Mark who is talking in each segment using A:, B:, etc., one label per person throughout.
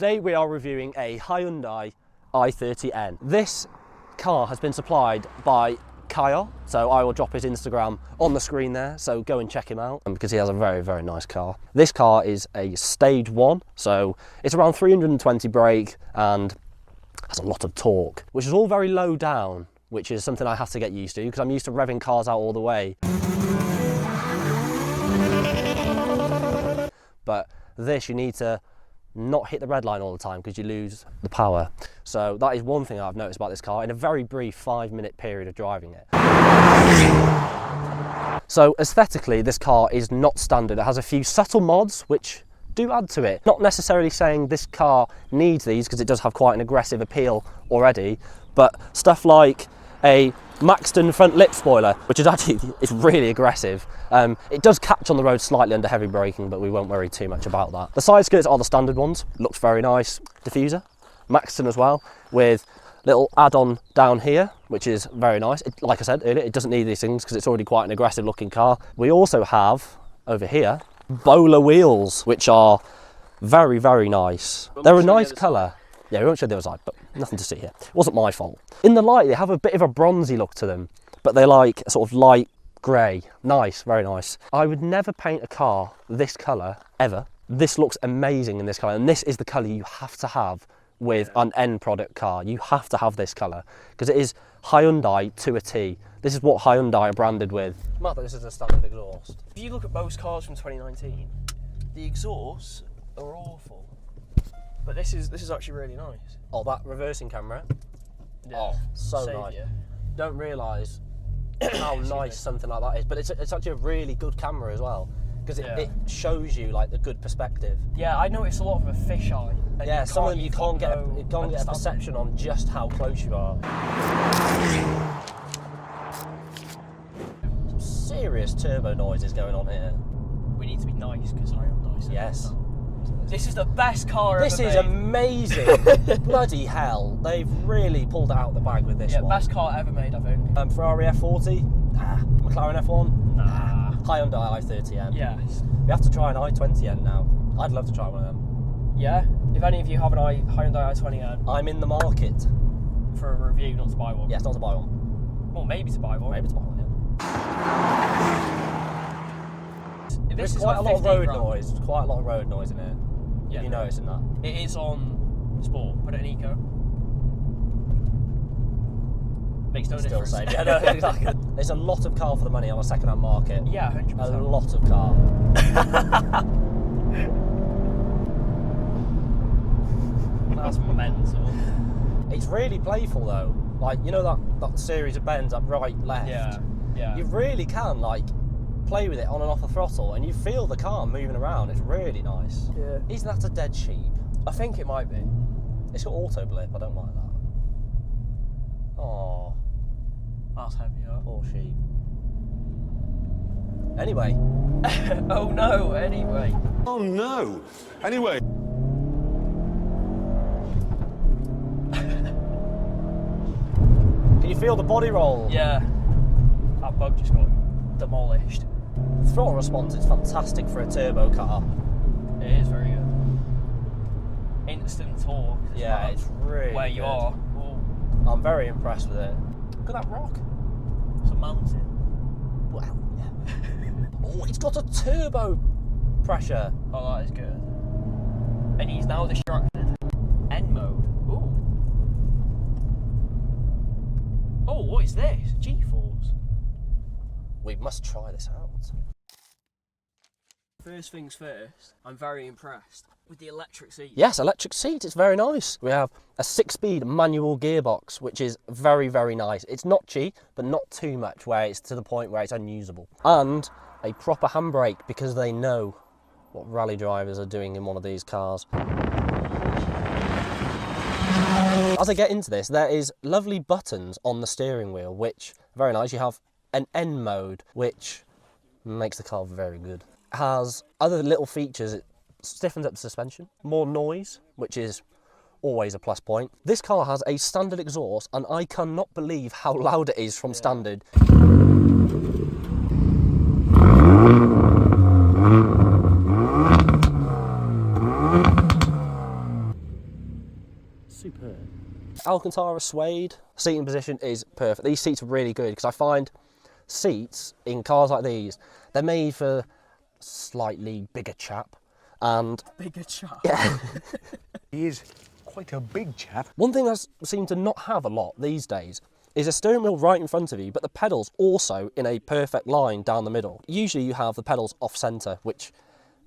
A: Today we are reviewing a Hyundai i30N. This car has been supplied by Kyle, so I will drop his Instagram on the screen there, so go and check him out because he has a very, very nice car. This car is a stage 1, so it's around 320 brake and has a lot of torque, which is all very low down, which is something I have to get used to because I'm used to revving cars out all the way. But this, you need to not hit the red line all the time because you lose the power. So that is one thing I've noticed about this car in a very brief 5-minute period of driving it. So aesthetically, this car is not standard. It has a few subtle mods which do add to it. Not necessarily saying this car needs these because it does have quite an aggressive appeal already, but stuff like a Maxton front lip spoiler, which is actually, it's really aggressive. It does catch on the road slightly under heavy braking, but we won't worry too much about that. The side skirts are the standard ones, looks very nice. Diffuser, Maxton as well, with little add-on down here, which is very nice. Like I said earlier, it doesn't need these things because it's already quite an aggressive looking car. We also have, over here, bowler wheels, which are very, very nice. They're a nice colour. Yeah, we won't show the other side, but nothing to see here. It wasn't my fault. In the light, they have a bit of a bronzy look to them, but they're like sort of light grey. Nice, very nice. I would never paint a car this colour, ever. This looks amazing in this colour, and this is the colour you have to have with an end product car. You have to have this colour, because it is Hyundai to a T. This is what Hyundai are branded with. Matt, this is a standard exhaust.
B: If you look at most cars from 2019, the exhausts are awful. But this is actually really nice.
A: Oh, that reversing camera.
B: Yeah.
A: Oh, so nice. Don't realise how nice something like that is. But it's actually a really good camera as well, because it shows you like the good perspective.
B: Yeah, I noticed a lot of them are fisheye.
A: Yeah, some of them you can't get a perception on just how close you are. Some serious turbo noises going on here.
B: We need to be nice because Hyundai.
A: Yes.
B: This is the best car
A: ever made. This is amazing. Bloody hell. They've really pulled it out of the bag with this one.
B: Yeah, best car ever made, I think.
A: Ferrari F40? Nah. McLaren F1?
B: Nah.
A: Hyundai i30N?
B: Yes.
A: We have to try an i20N now. I'd love to try one of them.
B: Yeah? If any of you have an Hyundai i20N.
A: I'm in the market.
B: For a review, not to buy one.
A: Yes, not to buy one.
B: Well, maybe to buy one.
A: Maybe to buy one, yeah.
B: There's
A: quite a lot of road noise. Quite a lot of road noise in here. Yeah, you noticing that?
B: It is on sport. Put it in eco. Makes no difference.
A: Still same. Yeah, no, exactly. There's a lot of car for the money on a second-hand market.
B: Yeah, 100%.
A: A lot of car.
B: That's mental.
A: It's really playful though. Like, you know that series of bends up right, left.
B: Yeah, yeah.
A: You really can like play with it on and off the throttle, and you feel the car moving around. It's really nice.
B: Yeah.
A: Isn't that a dead sheep?
B: I think it might be.
A: It's got auto blip. I don't like that. Oh,
B: that's heavy. Huh?
A: Poor sheep. Anyway.
B: Oh no. Anyway.
C: Oh no. Anyway.
A: Can you feel the body roll?
B: Yeah. That bug just got demolished.
A: Throttle response is fantastic for a turbo car.
B: It is very good. Instant torque.
A: Yeah,
B: well,
A: it's really
B: where you
A: good.
B: are. Ooh.
A: I'm very impressed with it. Look at that rock.
B: It's a mountain.
A: Wow. Yeah. Oh, it's got a turbo pressure.
B: Oh, that is good. And he's now distracted. N mode. Ooh. Oh, what is this? G-force.
A: We must try this out.
B: First things first, I'm very impressed with the electric seat.
A: Yes, electric seat, it's very nice. We have a 6-speed manual gearbox, which is very, very nice. It's not cheap, but not too much, where it's to the point where it's unusable. And a proper handbrake, because they know what rally drivers are doing in one of these cars. As I get into this, there is lovely buttons on the steering wheel, which are very nice. You have an N mode, which makes the car very good. It has other little features. It stiffens up the suspension, more noise, which is always a plus point. This car has a standard exhaust, and I cannot believe how loud it is from standard. superb. Alcantara suede seating position is perfect. These seats are really good because I find seats in cars like these, they're made for slightly bigger chap. And
B: Bigger chap.
A: yeah,
C: He is quite a big chap.
A: one thing I seem to not have a lot these days is a steering wheel right in front of you, but the pedals also in a perfect line down the middle. Usually you have the pedals off centre, which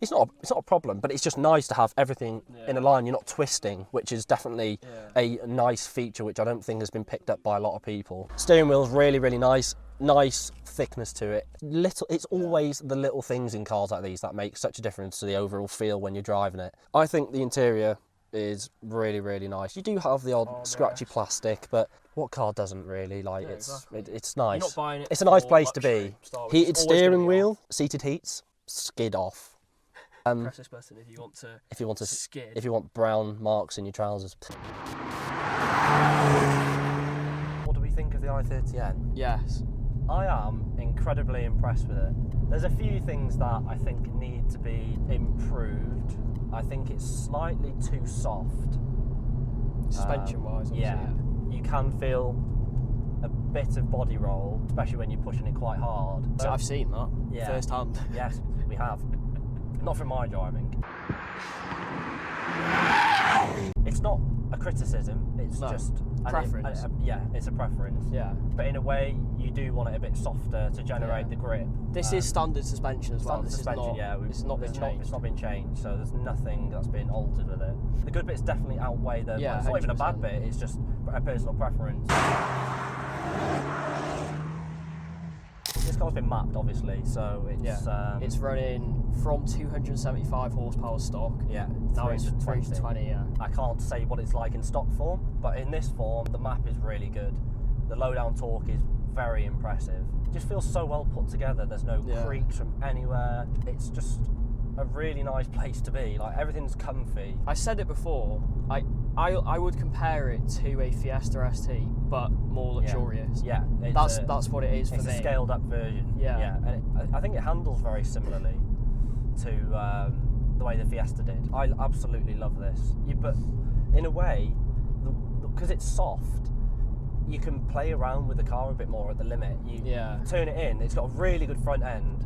A: it's not a problem, but it's just nice to have everything in a line. You're not twisting, which is definitely a nice feature, which I don't think has been picked up by a lot of people. Steering wheel's really, really nice. Nice thickness to it. It's always the little things in cars like these that make such a difference to the overall feel when you're driving it. I think the interior is really, really nice. You do have the odd scratchy plastic, but what car doesn't really? Like, it's nice.
B: You're not buying it
A: It's a nice
B: for
A: place to
B: luxury,
A: be.
B: Star Wars.
A: Heated
B: It's always gonna
A: steering
B: be
A: wheel,
B: off.
A: seated heats, skid off.
B: Press this button if you want to skid.
A: If you want brown marks in your trousers. What do we think of the i30N?
B: Yes.
A: I am incredibly impressed with it. There's a few things that I think need to be improved. I think it's slightly too soft.
B: Suspension-wise, obviously,
A: Yeah, you can feel a bit of body roll, especially when you're pushing it quite hard.
B: So I've seen that firsthand.
A: Yes, we have. Not from my driving. It's not a criticism, it's just
B: preference.
A: It's a preference.
B: Yeah.
A: But in a way, you do want it a bit softer to generate the grip.
B: This is standard suspension as well.
A: Standard suspension,
B: It's not been changed.
A: It's not been changed, so there's nothing that's been altered with it. The good bits definitely outweigh the.
B: Yeah,
A: It's not even a bad
B: 100%.
A: bit. It's just a personal preference. This car's been mapped, obviously, so it's
B: it's running from 275 horsepower stock.
A: yeah.
B: Now it's 320. Yeah.
A: I can't say what it's like in stock form, but in this form, the map is really good. The low-down torque is very impressive. It just feels so well put together. There's no creaks from anywhere. It's just a really nice place to be. Like, everything's comfy.
B: I said it before. I would compare it to a Fiesta ST, but more luxurious.
A: Yeah,
B: That's what it is for
A: it's
B: me.
A: a scaled-up version.
B: Yeah.
A: And I think it handles very similarly to the way the Fiesta did. I absolutely love this. But in a way, because it's soft, you can play around with the car a bit more at the limit. You turn it in, it's got a really good front end,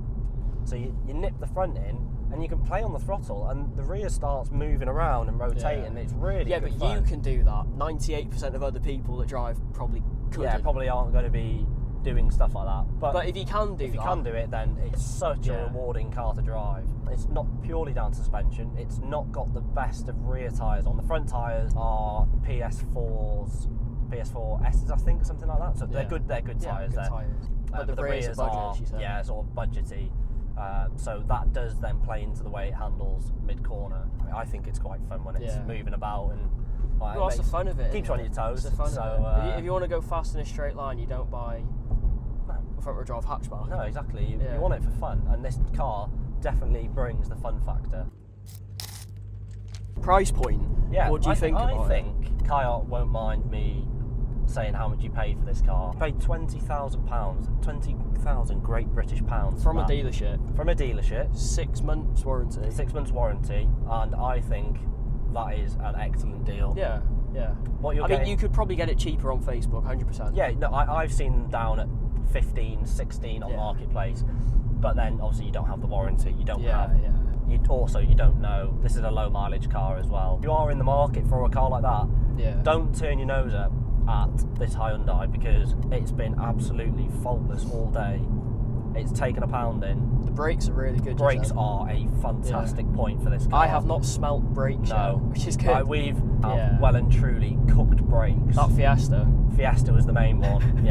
A: so you nip the front in and you can play on the throttle and the rear starts moving around and rotating. It's really good
B: but
A: fun.
B: you can do that. 98% of other people that drive probably couldn't.
A: Yeah, probably aren't going to be doing stuff like that.
B: But if you can do
A: if you can do it, then it's such a rewarding car to drive. It's not purely down to suspension. It's not got the best of rear tyres on. The front tyres are PS4S's, I think, something like that. So they're good. They're good tyres.
B: Good tyres. But the rears are budget,
A: sort of budgety. So that does then play into the way it handles mid-corner. I think it's quite fun when it's moving about and. Like,
B: Well, that's the fun of it.
A: Keeps you on your toes.
B: It's the fun
A: so,
B: of it. If you want to go fast in a straight line, you don't buy a front-wheel drive hatchback.
A: No, exactly. You want it for fun, and this car definitely brings the fun factor.
B: Price point.
A: Yeah,
B: What do you think about
A: I think Kayart won't mind me saying how much you paid for this car. I paid £20,000, 20,000 Great British pounds
B: From
A: for
B: a
A: that.
B: dealership.
A: From a dealership.
B: 6 months warranty.
A: 6 months warranty, and I think that is an excellent deal.
B: Yeah.
A: What you're
B: I
A: getting,
B: mean, you could probably get it cheaper on Facebook, 100%.
A: Yeah, no, I've seen them down at 15, 16 on Marketplace, but then obviously you don't have the warranty. You don't have. You don't know. This is a low mileage car as well. If you are in the market for a car like that, don't turn your nose up at this Hyundai because it's been absolutely faultless all day. It's taken a pounding.
B: The brakes are really good.
A: Brakes are a fantastic point for this car.
B: I have not smelt brakes yet, which is good.
A: We've well and truly cooked brakes.
B: That Fiesta
A: Was the main one.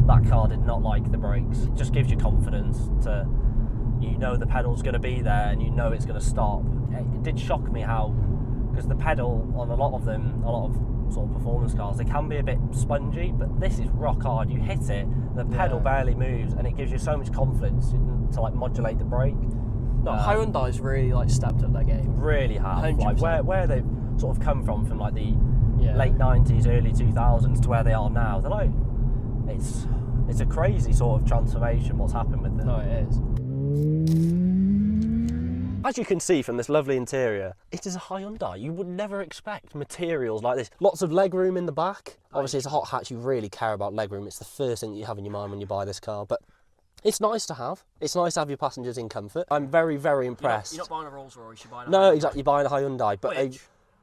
A: That car did not like the brakes. It just gives you confidence to, the pedal's going to be there and it's going to stop. It did shock me how, because the pedal on a lot of sort of performance cars, they can be a bit spongy, but this is rock hard. You hit it, the pedal barely moves, and it gives you so much confidence to like modulate the brake.
B: No, Hyundai's really stepped up their game.
A: Really have.
B: 100%.
A: Like where they've sort of come from like the late 90s, early 2000s to where they are now. They're like, it's a crazy sort of transformation what's happened with them.
B: No, it is.
A: As you can see from this lovely interior, it is a Hyundai. You would never expect materials like this. Lots of legroom in the back. Obviously, it's a hot hatch. You really care about legroom. It's the first thing that you have in your mind when you buy this car. But it's nice to have. It's nice to have your passengers in comfort. I'm very, very impressed.
B: You're not buying a Rolls Royce, you're buying a
A: No,
B: Hyundai.
A: exactly. You're buying a Hyundai. But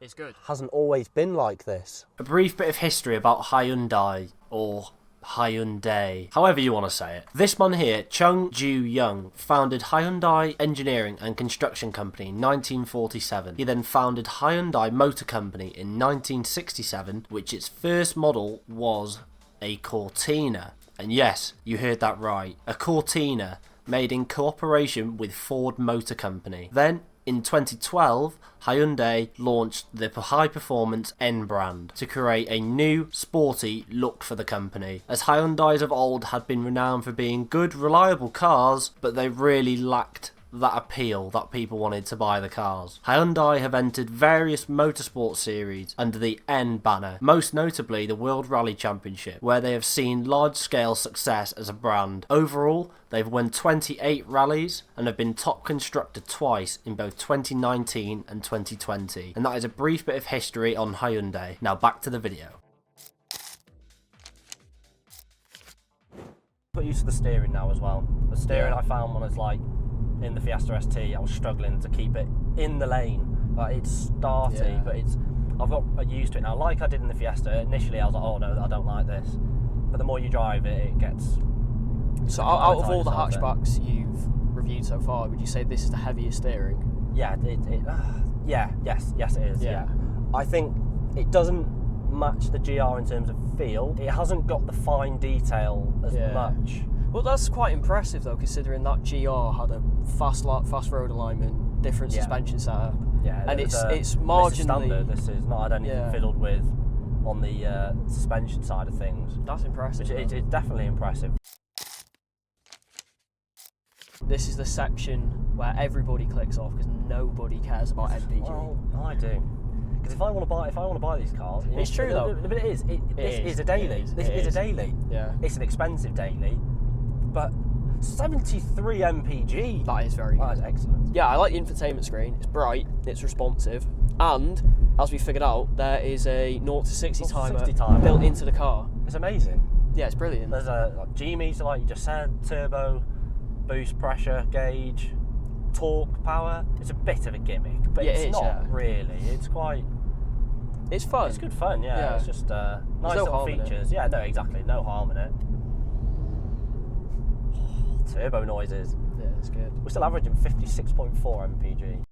B: It's good.
A: hasn't always been like this. A brief bit of history about Hyundai, or Hyundai, however you want to say it. This man here, Chung Ju Young, founded Hyundai Engineering and Construction Company in 1947. He then founded Hyundai Motor Company in 1967, which its first model was a Cortina. And yes, you heard that right, a Cortina, made in cooperation with Ford Motor Company. Then, in 2012, Hyundai launched the high-performance N brand to create a new, sporty look for the company, as Hyundais of old had been renowned for being good, reliable cars, but they really lacked that appeal that people wanted to buy the cars. Hyundai have entered various motorsport series under the N banner, most notably the World Rally Championship, where they have seen large-scale success as a brand. Overall, they've won 28 rallies and have been top constructor twice in both 2019 and 2020. And that is a brief bit of history on Hyundai. Now back to the video. Got used to the steering now as well. The steering I found when I was like in the Fiesta ST, I was struggling to keep it in the lane. Like, it's starty, but I've got used to it now. Like I did in the Fiesta, initially I was like, oh no, I don't like this. But the more you drive it, it gets...
B: So out of all the hatchbacks you've reviewed so far, would you say this is the heaviest steering?
A: Yeah, yes it is. Yeah. I think it doesn't match the GR in terms of feel. It hasn't got the fine detail as much.
B: Well, that's quite impressive though, considering that GR had a fast road alignment, different suspension setup.
A: Yeah,
B: and it's marginally.
A: This is standard. This is not had anything fiddled with on the suspension side of things.
B: That's impressive.
A: It's definitely impressive.
B: This is the section where everybody clicks off because nobody cares about MPG.
A: Well, I do. Because if I want to buy these cars,
B: it's true though.
A: But it is. This is a daily. This is a daily.
B: Yeah.
A: It's an expensive daily, but 73 mpg.
B: That is very good.
A: That is excellent.
B: Yeah, I like the infotainment screen. It's bright, it's responsive, and as we figured out, there is a 0 to 60 timer built into the car.
A: It's amazing.
B: Yeah, it's brilliant.
A: There's a G meter, like you just said, turbo, boost pressure gauge, torque, power. It's a bit of a gimmick, but it's not really. It's quite...
B: It's fun.
A: It's good fun, yeah. It's just nice little features. Yeah, no, exactly. No harm in it. Turbo noises.
B: Yeah, it's good.
A: We're still averaging 56.4 mpg.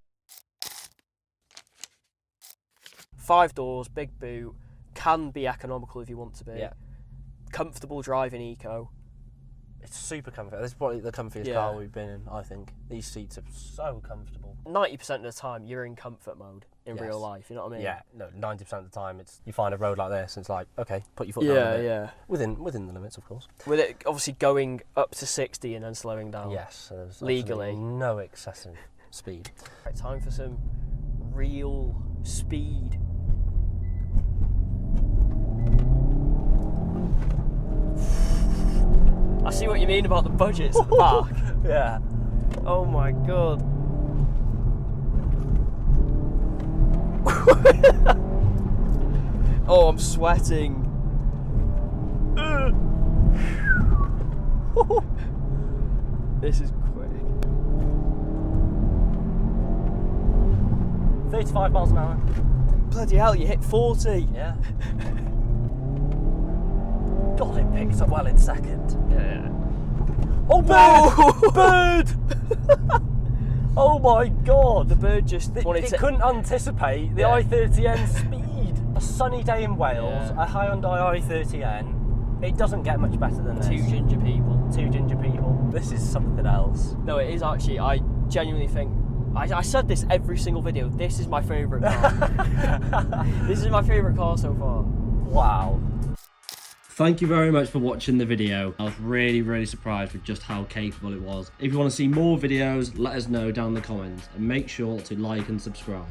B: 5 doors, big boot, can be economical if you want to be.
A: Yeah.
B: Comfortable driving eco.
A: It's super comfortable. This is probably the comfiest car we've been in, I think. These seats are so comfortable. 90%
B: of the time, you're in comfort mode in real life, you know what I mean?
A: Yeah, no, 90% of the time, you find a road like this, and it's like, okay, put your foot down.
B: Yeah.
A: Within the limits, of course.
B: With it obviously going up to 60 and then slowing down.
A: Yes, so there's
B: legally.
A: No excessive speed.
B: Right, time for some real speed. I see what you mean about the budgets at the back.
A: Yeah.
B: Oh my god. Oh, I'm sweating. This is quick.
A: 35 miles an hour.
B: Bloody hell, you hit 40.
A: Yeah. God, it picks up well in second.
B: Yeah.
A: Oh, bird! Bird! Oh my God!
B: The bird just
A: it couldn't anticipate the i30N speed. A sunny day in Wales, a Hyundai i30N. It doesn't get much better than this.
B: Two ginger people.
A: This is something else.
B: No, it is actually. I genuinely think. I said this every single video. This is my favourite car. This is my favourite car so far.
A: Wow.
D: Thank you very much for watching the video. I was really surprised with just how capable it was. If you want to see more videos, let us know down in the comments and make sure to like and subscribe.